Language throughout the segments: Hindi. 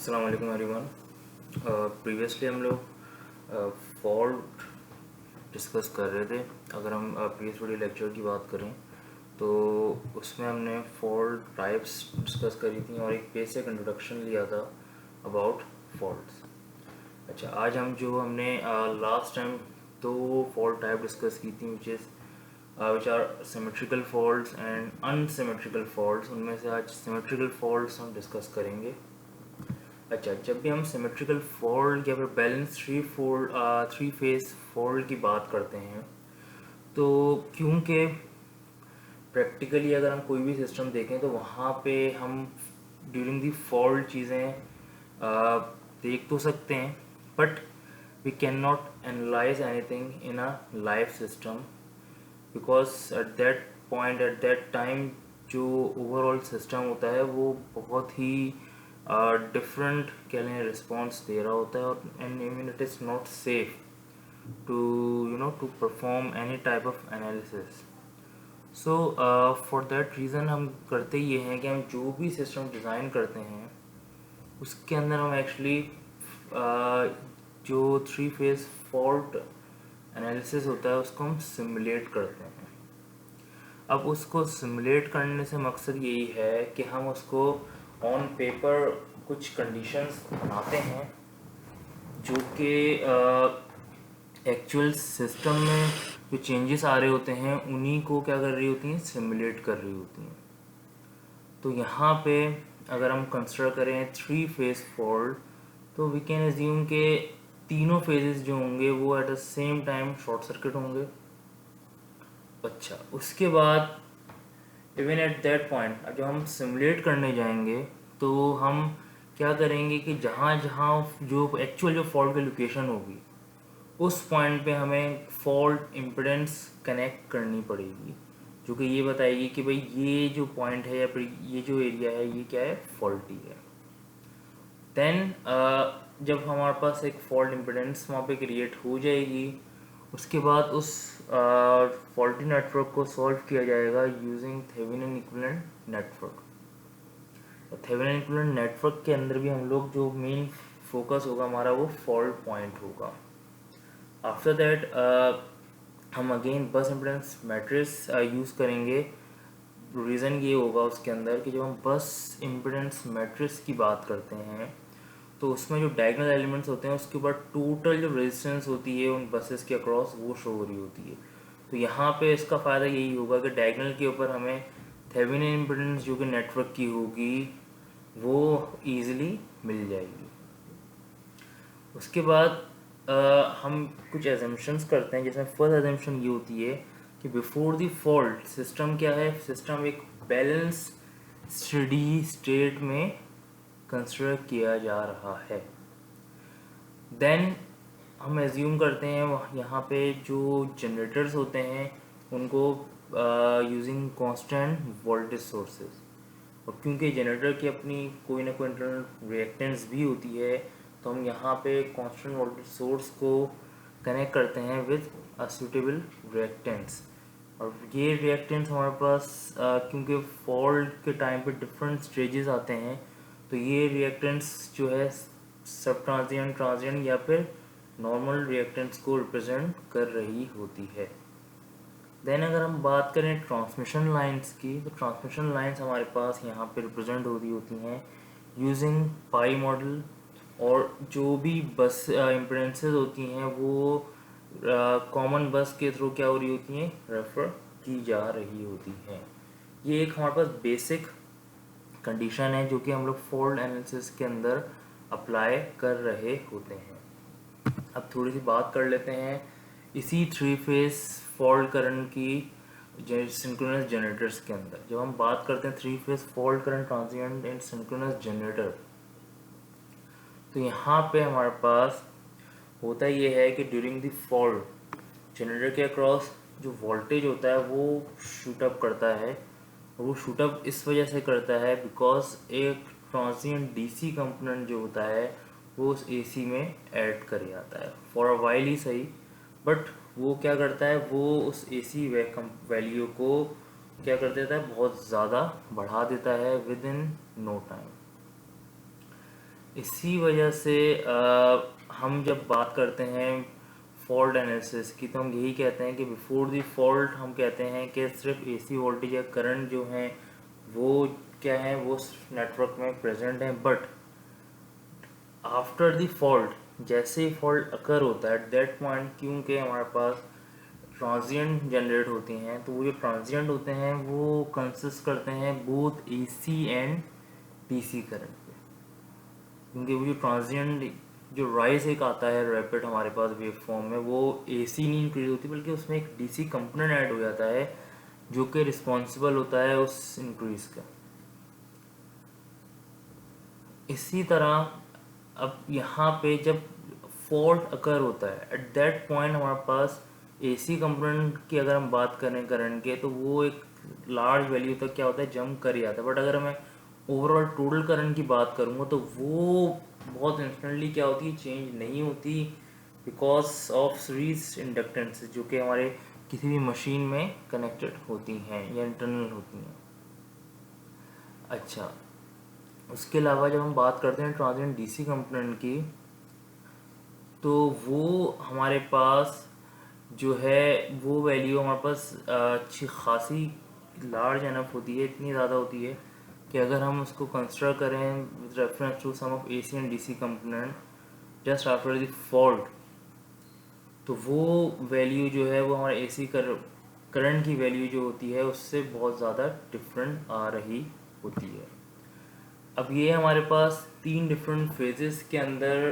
अस्सलाम वालेकुम एवरीवन। प्रीवियसली हम लोग फॉल्ट डिस्कस कर रहे थे। अगर हम प्रीवियस वीडियो लेक्चर की बात करें तो उसमें हमने फॉल्ट टाइप्स डिस्कस करी थी और एक बेसिक इंट्रोडक्शन लिया था अबाउट फॉल्ट्स। अच्छा, आज हमने लास्ट टाइम दो फॉल्ट टाइप डिस्कस की थी which are symmetrical faults and unsymmetrical faults. उनमें से आज सिमेट्रिकल फॉल्ट्स हम डिस्कस करेंगे। अच्छा, जब भी हम सिमेट्रिकल फॉल्ट या फिर बैलेंस थ्री फेज फॉल्ट की बात करते हैं तो क्योंकि प्रैक्टिकली अगर हम कोई भी सिस्टम देखें तो वहाँ पे हम ड्यूरिंग दी फॉल्ट चीज़ें देख तो सकते हैं, but we can not analyse anything in a live system because at that time जो ओवरऑल सिस्टम होता है वो बहुत ही डिफरेंट कह लें रिस्पॉन्स दे रहा होता है और and even it is not safe to perform any type of analysis. So for that reason हम करते ये हैं कि हम जो भी सिस्टम डिज़ाइन करते हैं उसके अंदर हम एक्चुअली जो थ्री फेज फॉल्ट एनालिसिस होता है उसको हम सिमुलेट करते हैं। अब उसको सिमुलेट करने से मकसद यही है कि हम उसको ऑन पेपर कुछ कंडीशंस बनाते हैं जो कि एक्चुअल सिस्टम में जो चेंजेस आ रहे होते हैं उन्हीं को क्या कर रही होती हैं, सिमुलेट कर रही होती हैं। तो यहाँ पे अगर हम कंसिडर करें थ्री फेज फॉल्ट तो वी कैन एज्यूम के तीनों फेजेस जो होंगे वो eight the same time short circuit होंगे। अच्छा, उसके बाद इवन एट दैट पॉइंट जब हम सिमुलेट करने जाएंगे तो हम क्या करेंगे कि जहाँ जहाँ जो एक्चुअल जो फॉल्ट की लोकेशन होगी उस पॉइंट पे हमें फॉल्ट इम्पिडेंस कनेक्ट करनी पड़ेगी जो कि ये बताएगी कि भाई ये जो पॉइंट है या फिर ये जो एरिया है ये क्या है, फॉल्टी है। देन जब हमारे पास एक फॉल्ट इम्पिडेंस वहाँ पे क्रिएट हो जाएगी उसके बाद उस फॉल्टी नेटवर्क को सॉल्व किया जाएगा using Thevenin equivalent network. Thevenin equivalent network के अंदर भी हम लोग जो मेन फोकस होगा हमारा वो फॉल्ट पॉइंट होगा। आफ्टर दैट हम अगेन बस इम्पिडेंस मैट्रिक्स यूज़ करेंगे। रीज़न ये होगा उसके अंदर कि जब हम बस इम्पिडेंस मैट्रिक्स की बात करते हैं तो उसमें जो डायगोनल एलिमेंट्स होते हैं उसके ऊपर टोटल जो रेजिस्टेंस होती है उन बसेस के अक्रॉस वो शो हो रही होती है। तो यहाँ पे इसका फ़ायदा यही होगा कि डायगोनल के ऊपर हमें थेवेनिन इम्पिडेंस जो कि नेटवर्क की होगी वो ईजिली मिल जाएगी। उसके बाद हम कुछ एजम्पशंस करते हैं जिसमें फर्स्ट एजम्पशन ये होती है कि बिफोर द फॉल्ट सिस्टम क्या है, सिस्टम एक बैलेंस स्टेडी स्टेट में कंसिडर किया जा रहा है। देन हम एज्यूम करते हैं यहाँ पे जो जनरेटर्स होते हैं उनको यूजिंग कांस्टेंट वोल्टेज सोर्सेज, और क्योंकि जनरेटर की अपनी कोई ना कोई इंटरनल रिएक्टेंस भी होती है तो हम यहाँ पे कांस्टेंट वोल्टेज सोर्स को कनेक्ट करते हैं विद अ सूटेबल रिएक्टेंस। और ये रिएक्टेंस हमारे पास क्योंकि फॉल्ट के टाइम पे डिफरेंट स्टेजेस आते हैं तो ये रिएक्टेंस जो है सब ट्रांजिएंट ट्रांजिएंट या फिर नॉर्मल रिएक्टेंस को रिप्रेजेंट कर रही होती है। देन अगर हम बात करें ट्रांसमिशन लाइंस की तो ट्रांसमिशन लाइंस हमारे पास यहाँ पे रिप्रेजेंट हो रही होती हैं यूजिंग पाई मॉडल, और जो भी बस इम्पिडेंसेस होती हैं वो कॉमन बस के थ्रू क्या हो रही होती हैं, रेफर की जा रही होती हैं। ये एक हमारे पास बेसिक कंडीशन है जो कि हम लोग फॉल्ट एनालिसिस के अंदर अप्लाई कर रहे होते हैं। अब थोड़ी सी बात कर लेते हैं इसी थ्री फेज फॉल्ट करंट की सिंक्रोनस जनरेटर्स के अंदर। जब हम बात करते हैं three phase fault current transient in synchronous generator तो यहाँ पे हमारे पास होता ये है कि ड्यूरिंग द फॉल्ट जनरेटर के अक्रॉस जो वोल्टेज होता है वो शूट अप करता है। वो शूट अप इस वजह से करता है बिकॉज एक ट्रांजिएंट डीसी कंपोनेंट जो होता है वो उस एसी में ऐड कर जाता है फॉर अ वाइल ही सही, बट वो क्या करता है, वो उस एसी वैल्यू को क्या कर देता है, बहुत ज़्यादा बढ़ा देता है विद इन नो टाइम। इसी वजह से हम जब बात करते हैं फॉल्ट एनालिसिस की, तो हम यही कहते हैं कि बिफोर द फॉल्ट हम कहते हैं कि सिर्फ एसी वोल्टेज या करंट जो हैं वो क्या है, वो नेटवर्क में प्रेजेंट हैं, बट आफ्टर द फॉल्ट जैसे ही फॉल्ट अकर होता है एट दैट पॉइंट, क्योंकि हमारे पास ट्रांजिएंट जनरेट होती हैं, तो वो जो ट्रांजिएंट होते हैं वो कंसिस्ट करते हैं both AC and DC current पे। क्योंकि वो जो ट्रांजिएंट जो राइज एक आता है रैपिड हमारे पास वेव फॉर्म में, वो एसी नहीं इंक्रीज होती बल्कि उसमें एक डीसी कंपोनेंट ऐड हो जाता है जो कि रिस्पॉन्सिबल होता है उस इंक्रीज का। इसी तरह अब यहाँ पे जब फॉल्ट अकर होता है एट दैट पॉइंट हमारे पास एसी कंपोनेंट की अगर हम बात करें करंट के, तो वो एक लार्ज वैल्यू तक क्या होता है जंप कर ही आता है। बट अगर मैं ओवरऑल टोटल करंट की बात करूँगा तो वो बहुत इंस्टेंटली क्या होती है, चेंज नहीं होती, बिकॉज ऑफ सीरीज इंडक्टेंस जो कि हमारे किसी भी मशीन में कनेक्टेड होती हैं या इंटरनल होती हैं। अच्छा, उसके अलावा जब हम बात करते हैं ट्रांजिएंट डीसी कंपोनेंट की, तो वो हमारे पास जो है वो वैल्यू हमारे पास अच्छी खासी लार्ज एनफ होती है, इतनी ज़्यादा होती है कि अगर हम उसको कंसिडर करें with reference to some of AC and DC component just after the fault, तो वो वैल्यू जो है वो हमारे एसी करंट की वैल्यू जो होती है उससे बहुत ज़्यादा डिफरेंट आ रही होती है। अब ये हमारे पास तीन डिफरेंट फेजेस के अंदर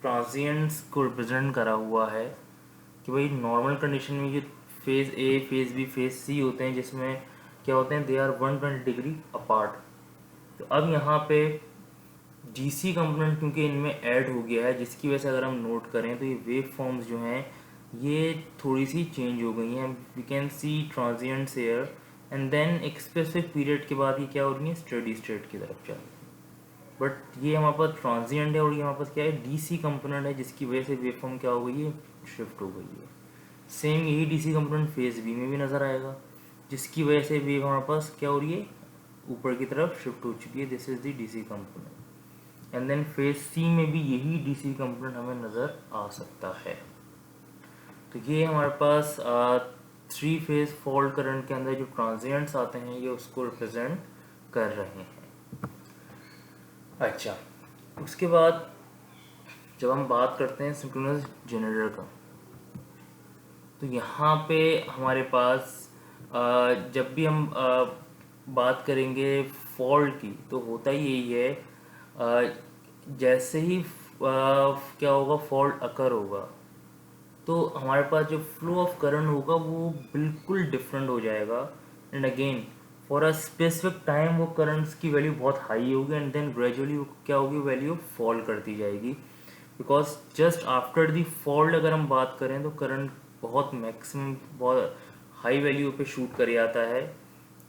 ट्रांजिएंट्स को रिप्रेजेंट करा हुआ है कि भाई नॉर्मल कंडीशन में जो phase A, phase B, phase C होते हैं, जिसमें क्या होते हैं, दे आर 120 डिग्री अपार्ट। तो अब यहाँ पे डीसी कंपोनेंट क्योंकि इनमें ऐड हो गया है, जिसकी वजह से अगर हम नोट करें तो ये वेव फॉर्म्स जो हैं ये थोड़ी सी चेंज हो गई हैं। We can see transients air and then एक स्पेसिफिक पीरियड के बाद ये क्या हो रही है, स्टेडी स्टेट की तरफ चल रही है। बट ये हमारे पास ट्रांजिएंट है और ये हमारे पास क्या है, डीसी कंपोनेंट है, जिसकी वजह से वेव फॉर्म क्या हो गई है, शिफ्ट हो गई है। सेम यही डीसी कंपोनेंट फेज बी में भी नज़र आएगा, जिसकी वजह से वेव हमारे पास क्या हो रही है, ऊपर की तरफ शिफ्ट हो चुकी है। This is the DC component. And then phase C में भी यही डीसी कंपोनेंट हमें नज़र आ सकता है। तो ये हमारे पास थ्री फेज फॉल्ट करंट के अंदर जो ट्रांजिएंट्स आते हैं ये उसको रिप्रेजेंट कर रहे हैं। अच्छा, उसके बाद जब हम बात करते हैं सिंक्रोनस जनरेटर का, तो यहाँ पे हमारे पास जब भी हम बात करेंगे फॉल्ट की, तो होता ही यही है, जैसे ही क्या होगा, फॉल्ट अकर होगा तो हमारे पास जो फ्लो ऑफ करंट होगा वो बिल्कुल डिफरेंट हो जाएगा। And again for a specific time वो करंट्स की वैल्यू बहुत हाई होगी एंड देन ग्रेजुअली वो क्या होगी, वैल्यू फॉल करती जाएगी। Because just after the fault अगर हम बात करें तो करंट बहुत मैक्सिमम बहुत हाई वैल्यू पे शूट कर जाता है।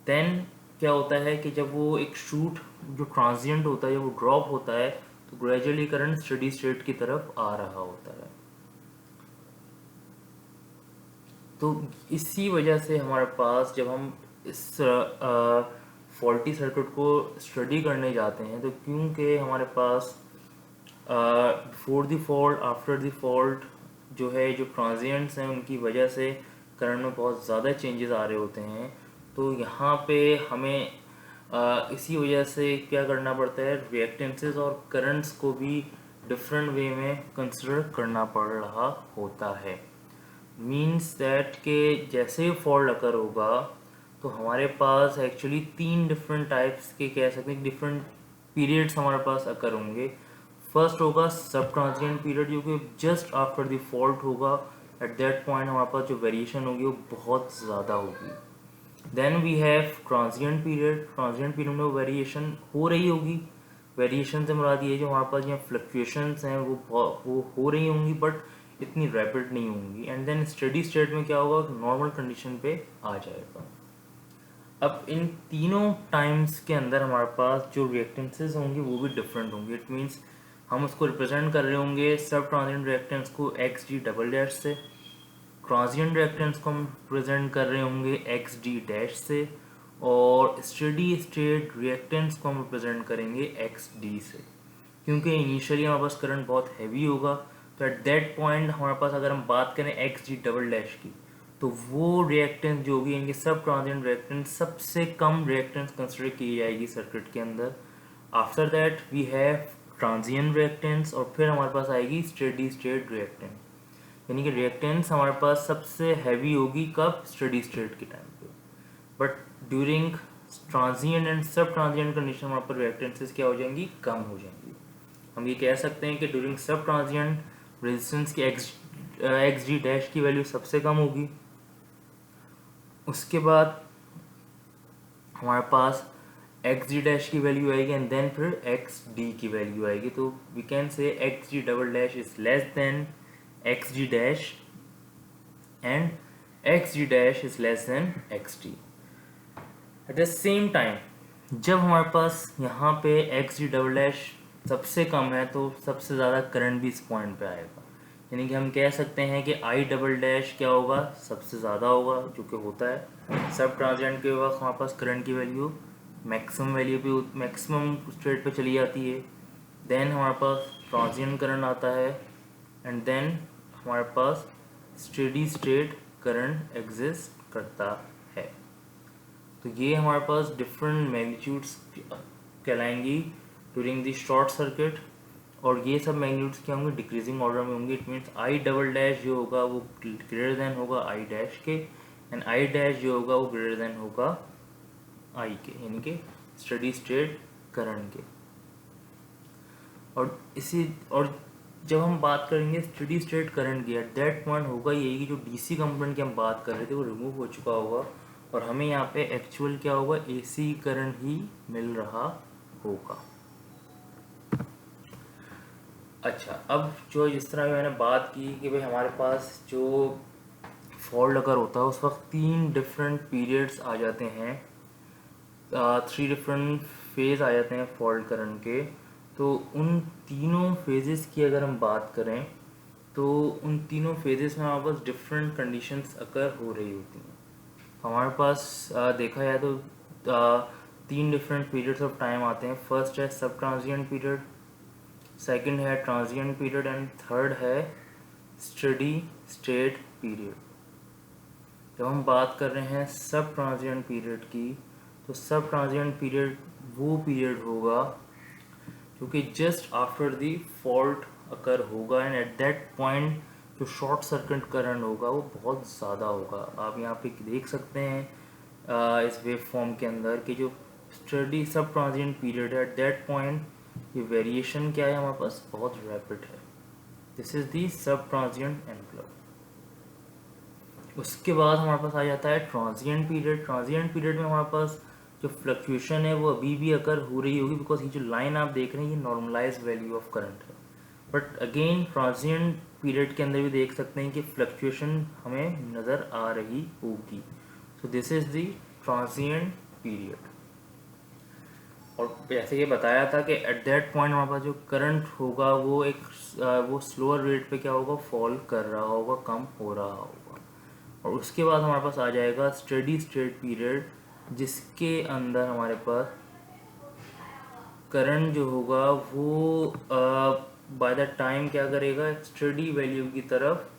देन क्या होता है कि जब वो एक शूट जो ट्रांजिएंट होता है, जब वो ड्रॉप होता है, तो ग्रेजुअली करंट स्टेडी स्टेट की तरफ आ रहा होता है। तो इसी वजह से हमारे पास जब हम इस फॉल्टी सर्किट को स्टडी करने जाते हैं, तो क्योंकि हमारे पास before the fault, after the fault जो है, जो ट्रांजिएंट्स हैं उनकी वजह से करंट में बहुत ज़्यादा चेंजेस आ रहे होते हैं। तो यहाँ पे हमें इसी वजह से क्या करना पड़ता है, रिएक्टेंसेस और करंट्स को भी डिफरेंट वे में कंसिडर करना पड़ रहा होता है। मीन्स दैट के जैसे ही फॉल्ट अकर होगा तो हमारे पास एक्चुअली तीन डिफरेंट टाइप्स के, कह सकते हैं डिफरेंट पीरियड्स हमारे पास अकर होंगे। फर्स्ट होगा सब ट्रांजिएंट पीरियड, जो कि जस्ट आफ्टर द फॉल्ट होगा। एट दैट पॉइंट हमारे पास जो वेरिएशन होगी वो बहुत ज़्यादा होगी। Then we have transient period. Transient period में वेरिएशन हो रही होगी। वेरिएशन से मुराद ये जो हमारे पास यहाँ फ्लक्चुएशंस हैं वो हो रही होंगी, बट इतनी रैपिड नहीं होंगी। एंड देन स्टेडी स्टेट में क्या होगा, नॉर्मल कंडीशन पे आ जाएगा। अब इन तीनों टाइम्स के अंदर हमारे पास जो रिएक्टेंसेस होंगे वो भी डिफरेंट होंगे। इट मीन्स हम उसको रिप्रेजेंट कर रहे होंगे सब ट्रांजिएंट रिएक्टेंस को एक्स डी डबल डैश से, ट्रांजिएंट रिएक्टेंस को हम प्रेजेंट कर रहे होंगे एक्स डी डैश से, और स्टेडी स्टेट रिएक्टेंस को हम रिप्रेजेंट करेंगे एक्स डी से। क्योंकि इनिशियली हमारे पास करंट बहुत हैवी होगा, तो एट दैट पॉइंट हमारे पास अगर हम बात करें एक्स जी डबल डैश की, तो वो रिएक्टेंस जो होगी इनके सब ट्रांजिएंट रिएक्टेंस सबसे कम रिएक्टेंस कंसिडर की जाएगी सर्किट के अंदर। After that we have transient reactance, और फिर हमारे पास आएगी स्टेडी स्टेट रिएक्टेंस, यानी कि रिएक्टेंस हमारे पास सबसे हैवी होगी कब, स्टेडी स्टेट के टाइम पे। बट ड्यूरिंग ट्रांजिएंट एंड सब ट्रांजिएंट कंडीशन वहाँ पर रिएक्टेंसेस क्या हो जाएंगी, कम हो जाएंगी। हम ये कह सकते हैं कि ड्यूरिंग सब ट्रांजिएंट रेजिस्टेंस की एक्स जी डैश की वैल्यू सबसे कम होगी। उसके बाद हमारे पास एक्स जी डैश की वैल्यू आएगी एंड देन फिर एक्स डी की वैल्यू आएगी। तो we can say X G double dash is less than X G dash and X G dash is less than X D. At the same time जब हमारे पास यहाँ पे एक्स जी डबल डैश सबसे कम है तो सबसे ज़्यादा करंट भी इस पॉइंट पे आएगा, यानी कि हम कह सकते हैं कि आई डबल डैश क्या होगा, सबसे ज़्यादा होगा, जो कि होता है सब ट्रांजिएंट के वक्त हमारे पास करंट की वैल्यू मैक्सिमम वैल्यू पे, मैक्सिमम स्टेट पे चली जाती है। देन हमारे पास ट्रांजिएंट करंट आता है एंड देन हमारे पास स्टेडी स्टेट करंट एग्जिस्ट करता है। तो ये हमारे पास डिफरेंट मैग्नीट्यूड्स कहलाएंगी ड्यूरिंग द शॉर्ट सर्किट, और ये सब मैग्नीट्यूड्स क्या होंगे, डिक्रीजिंग ऑर्डर में होंगे। It means I double dash जो होगा वो ग्रेटर देन होगा आई डैश के, एंड आई डैश जो होगा वो ग्रेटर देन होगा आई के, यानी कि स्टेडी स्टेट करंट के। और जब हम बात करेंगे स्टेडी स्टेट करंट की, एट दैट पॉइंट होगा यही कि जो डीसी कंपोनेंट की हम बात कर रहे थे वो रिमूव हो चुका होगा और हमें यहाँ पे एक्चुअल क्या होगा, एसी करंट ही मिल रहा होगा। अच्छा, अब जो जिस तरह मैंने बात की कि भाई हमारे पास जो फॉल्ट अगर होता है उस वक्त 3 डिफरेंट पीरियड्स आ जाते हैं, 3 डिफरेंट फेज आ जाते हैं फॉल्ट करंट के। तो उन तीनों फेजेस की अगर हम बात करें तो उन तीनों फेजेस में हमारे पास डिफरेंट कंडीशंस अकर हो रही होती हैं। हमारे पास देखा जाए तो 3 डिफरेंट पीरियड्स ऑफ टाइम आते हैं। फर्स्ट है सब ट्रांजिएंट पीरियड, सेकंड है ट्रांजिएंट पीरियड एंड थर्ड है स्टेडी स्टेट पीरियड। जब हम बात कर रहे हैं सब ट्रांजिएंट पीरियड की, तो सब ट्रांजिएंट पीरियड वो पीरियड होगा जो कि जस्ट आफ्टर द फॉल्ट अकर होगा एंड एट दैट पॉइंट जो शॉर्ट सर्किट करंट होगा वो बहुत ज़्यादा होगा। आप यहाँ पे देख सकते हैं इस वेव फॉर्म के अंदर कि जो स्टडी सब ट्रांजिएंट पीरियड है एट दैट पॉइंट ये वेरिएशन क्या है हमारे पास, बहुत रैपिड है। This is the sub transient envelope. उसके बाद हमारे पास आ जाता है ट्रांजिएंट पीरियड। ट्रांजिएंट पीरियड में हमारे पास जो फ्लक्चुएशन है वो अभी भी अकर हो रही होगी, बिकॉज ये जो लाइन आप देख रहे हैं ये नॉर्मलाइज वैल्यू ऑफ करंट है। बट अगेन ट्रांजिएंट पीरियड के अंदर भी देख सकते हैं कि फ्लक्चुएशन हमें नज़र आ रही होगी। So this is the transient period. और जैसे कि बताया था कि एट दैट पॉइंट हमारे पास जो करंट होगा वो वो स्लोअर रेट पे क्या होगा, फॉल कर रहा होगा, कम हो रहा होगा। और उसके बाद हमारे पास आ जाएगा स्टेडी स्टेट पीरियड, जिसके अंदर हमारे पास करंट जो होगा वो बाय द टाइम क्या करेगा, स्टेडी वैल्यू की तरफ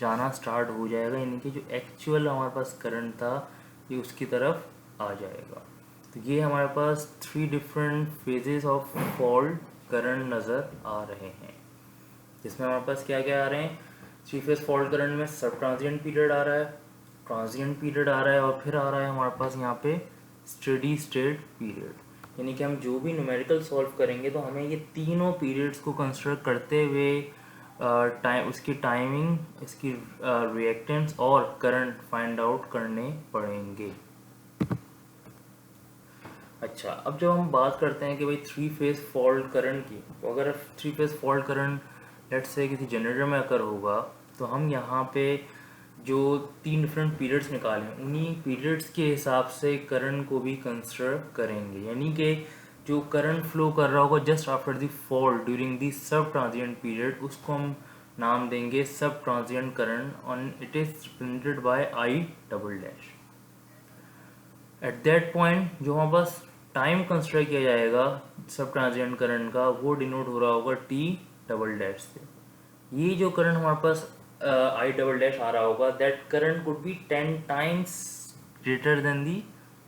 जाना स्टार्ट हो जाएगा, यानी कि जो एक्चुअल हमारे पास करंट था ये उसकी तरफ आ जाएगा। तो ये हमारे पास 3 different phases of fault current नज़र आ रहे हैं, जिसमें हमारे पास क्या क्या आ रहे हैं। 3 फेज फॉल्ट करंट में सब ट्रांजिएंट पीरियड आ रहा है, ट्रांजिएंट पीरियड आ रहा है, और फिर आ रहा है हमारे पास यहाँ पे स्टेडी स्टेट पीरियड। यानी कि हम जो भी न्यूमेरिकल सॉल्व करेंगे तो हमें ये तीनों पीरियड्स को कंसिडर करते हुए उसकी टाइमिंग, इसकी रिएक्टेंस और करंट फाइंड आउट करने पड़ेंगे। अच्छा, अब जब हम बात करते हैं कि भाई 3 फेज फॉल्ट करंट की, तो अगर 3 phase fault current let's say किसी जनरेटर में अकर होगा तो हम यहाँ पे जो 3 डिफरेंट पीरियड्स निकाले हैं उन्हीं पीरियड्स के हिसाब से करंट को भी कंसिडर करेंगे। यानी कि जो करंट फ्लो कर रहा होगा just after the fault during the sub transient period, उसको हम नाम देंगे सब ट्रांजिएंट करंट और it is represented by I double dash. Eight that point जो हमारे पास टाइम कंसिडर किया जाएगा सब ट्रांजिएंट करंट का, वो डिनोट हो रहा होगा टी डबल डैश से। ये जो करंट हमारे पास आई डबल डैश आ रहा होगा, that current could be 10 times greater than the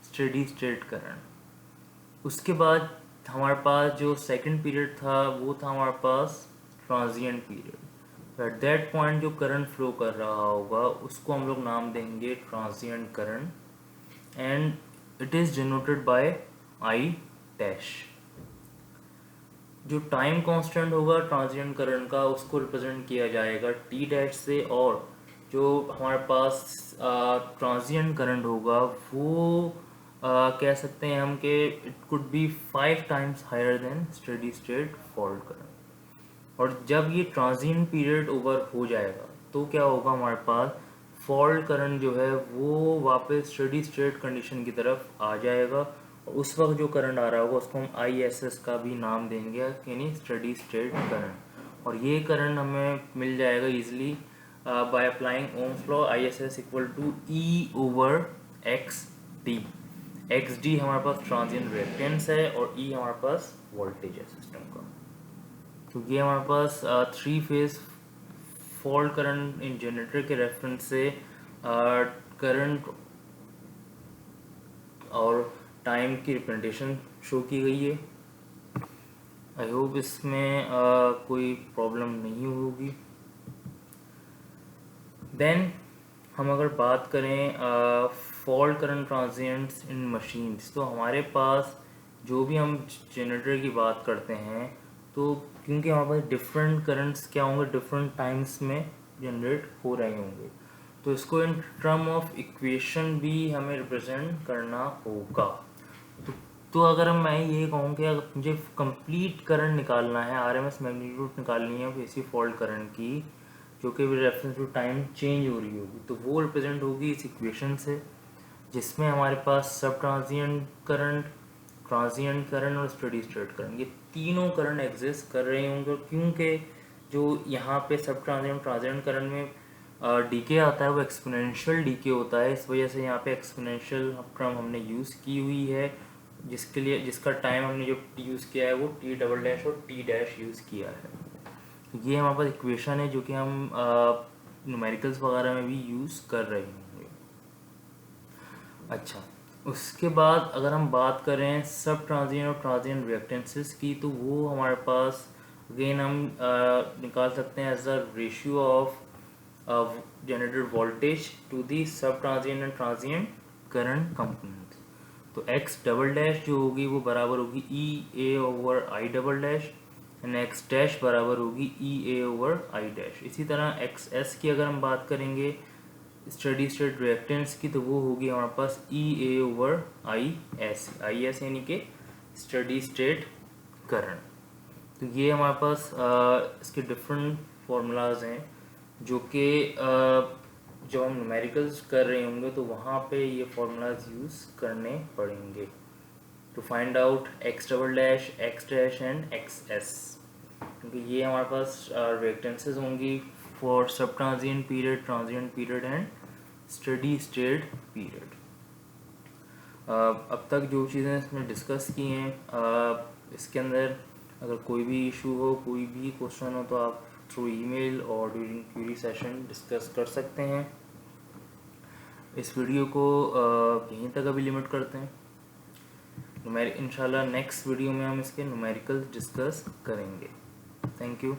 steady state current. उसके बाद हमारे पास जो सेकंड पीरियड था वो था हमारे पास transient period. At that point जो करंट फ्लो कर रहा होगा उसको हम लोग नाम देंगे transient current, and it is denoted by I dash. जो टाइम कांस्टेंट होगा ट्रांजिएंट करंट का उसको रिप्रेजेंट किया जाएगा टी डैश से, और जो हमारे पास ट्रांजिएंट करंट होगा वो कह सकते हैं हम कि it could be 5 times higher than steady state fault current. और जब ये ट्रांजिएंट पीरियड ओवर हो जाएगा तो क्या होगा, हमारे पास फॉल्ट करंट जो है वो वापस स्टेडी स्टेट कंडीशन की तरफ आ जाएगा, और उस वक्त जो करंट आ रहा होगा उसको हम ISS का भी नाम देंगे, यानी स्टेडी स्टेट करंट। और ये करंट हमें मिल जाएगा easily by applying Ohm's law, ISS equal to E/XD। XD हमारे पास ट्रांजिएंट रिएक्टेंस है और E हमारे पास वोल्टेज है सिस्टम का। तो ये हमारे पास 3 phase fault current in generator के रेफरेंस से करंट और टाइम की रिप्रेजेंटेशन शो की गई है। आई होप इसमें कोई प्रॉब्लम नहीं होगी। देन हम अगर बात करें फॉल्ट करंट ट्रांजिएंट्स इन मशीन्स, तो हमारे पास जो भी हम जनरेटर की बात करते हैं तो क्योंकि हमारे पास डिफरेंट करंट्स क्या होंगे, डिफरेंट टाइम्स में जनरेट हो रहे होंगे, तो इसको इन टर्म ऑफ इक्वेशन भी हमें रिप्रेजेंट करना होगा। तो अगर मैं ये कहूँ कि अगर मुझे कंप्लीट करंट निकालना है, RMS मैग्नीट्यूड निकालनी है किसी फॉल्ट करंट की जो कि रेफरेंस टू टाइम चेंज हो रही होगी, तो वो रिप्रेजेंट होगी इस इक्वेशन से, जिसमें हमारे पास सब ट्रांजिएंट करंट और स्टेडी स्टेट करंट, ये तीनों करंट एग्जिस्ट कर रहे होंगे। क्योंकि जो यहाँ पे सब ट्रांजिएंट करंट में डीके आता है वो एक्सपोनेंशियल डीके होता है, इस वजह से यहाँ पे एक्सपोनेंशियल टर्म हमने यूज़ की हुई है, जिसका टाइम हमने जो यूज़ किया है वो टी डबल डैश और टी डैश यूज़ किया है। ये हमारे पास इक्वेशन है जो कि हम न्यूमेरिकल्स वगैरह में भी यूज़ कर रहे होंगे। अच्छा, उसके बाद अगर हम बात करें सब ट्रांजिएंट और ट्रांजिएंट रिएक्टेंसेस की, तो वो हमारे पास अगेन हम निकाल सकते हैं as a ratio of generated voltage to the sub transient and transient current components. तो एक्स डबल डैश जो होगी वो बराबर होगी EA/I double dash, and X dash बराबर होगी EA/I डैश। इसी तरह XS की अगर हम बात करेंगे स्टेडी स्टेट रिएक्टेंस की, तो वो होगी हमारे पास EA/IS, IS यानी कि स्टेडी स्टेट करंट। तो ये हमारे पास इसके डिफरेंट फार्मूलाज हैं जो कि जब हम न्यूमेरिकल्स कर रहे होंगे तो वहाँ पे ये फार्मूलाज यूज़ करने पड़ेंगे to find out X double dash, X dash and XS, क्योंकि ये हमारे पास रिएक्टेंसेस होंगी for sub transient period and steady state period. अब तक जो चीज़ें इसमें डिस्कस की हैं, इसके अंदर अगर कोई भी इशू हो, कोई भी क्वेश्चन हो, तो आप थ्रू ईमेल और ड्यूरिंग क्यूरी सेशन डिस्कस कर सकते हैं। इस वीडियो को यहीं तक अभी लिमिट करते हैं। इंशाल्लाह नेक्स्ट वीडियो में हम इसके न्यूमेरिकल डिस्कस करेंगे। Thank you.